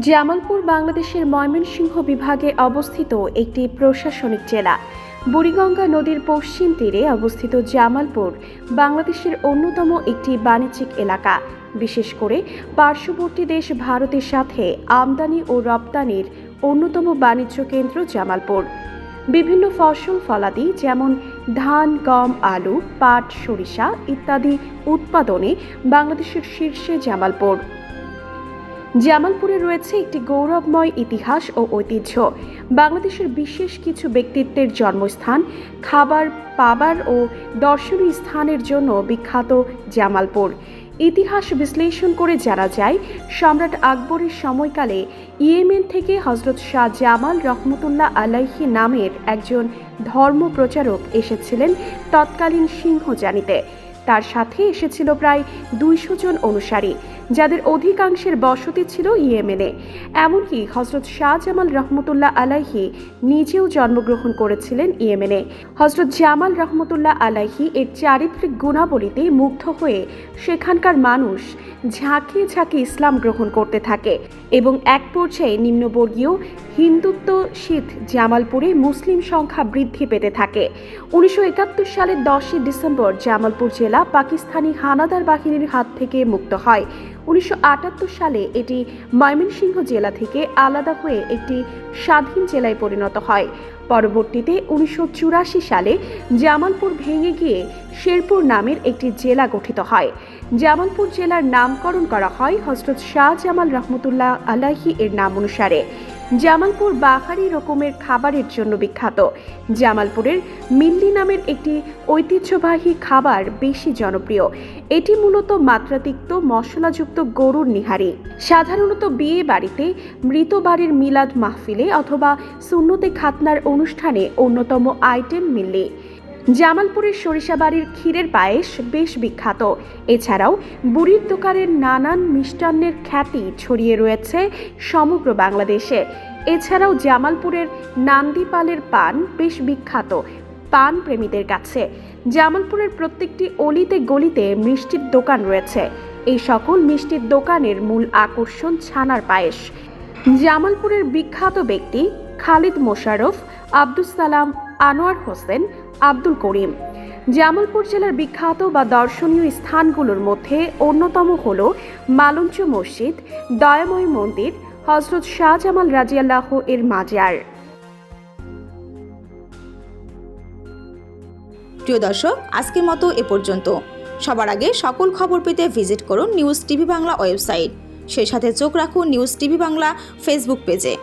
জামালপুর বাংলাদেশের ময়মনসিংহ বিভাগে অবস্থিত একটি প্রশাসনিক জেলা। বুড়িগঙ্গা নদীর পশ্চিম তীরে অবস্থিত জামালপুর বাংলাদেশের অন্যতম একটি বাণিজ্যিক এলাকা। বিশেষ করে পার্শ্ববর্তী দেশ ভারতের সাথে আমদানি ও রপ্তানির অন্যতম বাণিজ্য কেন্দ্র জামালপুর। বিভিন্ন ফসল ফলাদি যেমন ধান, গম, আলু, পাট, সরিষা ইত্যাদি উৎপাদনে বাংলাদেশের শীর্ষে জামালপুর। জামালপুরে রয়েছে একটি গৌরবময় ইতিহাস ও ঐতিহ্য। বাংলাদেশের বিশেষ কিছু ব্যক্তিত্বের জন্মস্থান, খাবার পাবার ও দর্শনীয় স্থানের জন্য বিখ্যাত জামালপুর। ইতিহাস বিশ্লেষণ করে জানা যায়, সম্রাট আকবরের সময়কালে ইয়েমেন থেকে হযরত শাহ জামাল রহমতুল্লাহ আলাইহি নামের একজন ধর্মপ্রচারক এসেছিলেন তৎকালীন সিংহজানিতে। তার সাথে এসেছিল প্রায় 200 জন অনুসারী, যাদের অধিকাংশের বসতি ছিল ইয়েমেনে। এমনকি হযরত শাহ জামাল রহমতুল্লাহ আলাইহি নিজেও জন্মগ্রহণ করেছিলেন ইয়েমেনে। হযরত জামাল রহমতুল্লাহ আলাইহি এর চারিত্রিক গুণাবলীতে মুগ্ধ হয়ে সেখানকার মানুষ ঝাঁকিয়ে ঝাঁকিয়ে ইসলাম গ্রহণ করতে থাকে এবং এক পর্যায়ে নিম্নবর্গীয় হিন্দুত্ব শীত জামালপুরে মুসলিম সংখ্যা বৃদ্ধি পেতে থাকে। 1971 সালের 10 ডিসেম্বর জামালপুর জেলা পাকিস্তানি হানাদার বাহিনীর হাত থেকে মুক্ত হয়। 1978 সালে এটি ময়মনসিংহ জেলা থেকে আলাদা হয়ে একটি স্বাধীন জেলায় পরিণত হয়। পরবর্তীতে 1984 সালে জামালপুর ভেঙে গিয়ে শেরপুর নামের একটি জেলা গঠিত হয়। জামালপুর জেলার নামকরণ করা হয় হযরত শাহ জামাল রহমতুল্লাহ আলাইহি এর নাম অনুসারে। জামালপুর বাহারি রকমের খাবারের জন্য বিখ্যাত। জামালপুরের মিল্লি নামের একটি ঐতিহ্যবাহী খাবার বেশি জনপ্রিয়। এটি মূলত মাত্রাতিক্ত মশলাযুক্ত গরুর নিহারি। সাধারণত বিয়ে বাড়িতে, মৃত বাড়ির মিলাদ মাহফিলে অথবা সুন্নতে খাতনার অনুষ্ঠানে অন্যতম আইটেম মিল্লি। জামালপুরের সরিষাবাড়ির ক্ষীরের পায়েস বেশ বিখ্যাত। এছাড়াও বুড়ির দোকানের নানান মিষ্টান্নের খ্যাতি ছড়িয়ে রয়েছে সমগ্র বাংলাদেশে। এছাড়াও জামালপুরের নান্দিপালের পান বেশ বিখ্যাত পান প্রেমীদের কাছে। জামালপুরের প্রত্যেকটি অলিতে গলিতে মিষ্টির দোকান রয়েছে। এই সকল মিষ্টির দোকানের মূল আকর্ষণ ছানার পায়েস। জামালপুরের বিখ্যাত ব্যক্তি খালিদ মোশাররফ, আব্দুস সালাম, আনোয়ার হোসেন, আব্দুল করিম। জামালপুর জেলার বিখ্যাত বা দর্শনীয় স্থানগুলোর মধ্যে অন্যতম হল মালঞ্চ মসজিদ, দয়াময় মন্দির, হযরত শাহ জামাল রাদিয়াল্লাহু এর মাজার। প্রিয় দর্শক, আজকের মতো এ পর্যন্ত। সবার আগে সকল খবর পেতে ভিজিট করুন নিউজ টিভি বাংলা ওয়েবসাইট। সেই সাথে চোখ রাখুন নিউজ টিভি বাংলা ফেসবুক পেজে।